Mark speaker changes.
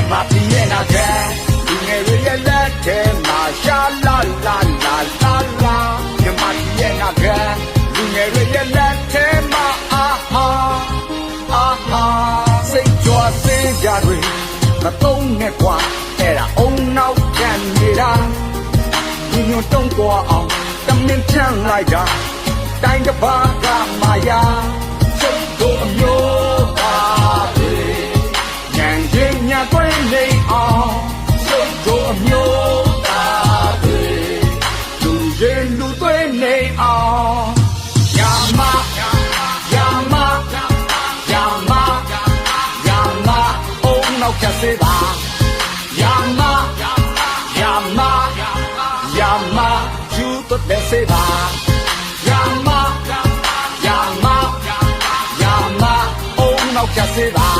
Speaker 1: မြန်မာပြည်ရဲ့နိုင်ငံလူငယ်တွေရဲ့လက်ထဲမှာရှာလာလာလာလာလာမြန်မာပြည်ရဲ့နိုင်ငံလူငယ်တွေရဲ့လက်ထဲမှာအာဟာစိတ်ကြွစင်ကြတွေမသုံးနဲ့ကွာအဲ့ဒါအုံနောက်ကန်နေတာညွန့်တုံးကွာအောင်တမင်ချမ်းလိုက်တာတိုင်းတစ်ပါးကမာယာစိတ်ကိုအမျိုးသားတွေညံချင်းညကွင်းနေအောင်စိတ်ကိုအမျိုးသားတွေလူရင်လူသွေးနေအောင်ယာမအုံနောက်ကျစေပါယာမကျူတော့တဲ့စေပါယာမအုံနောက်ကျစေပါ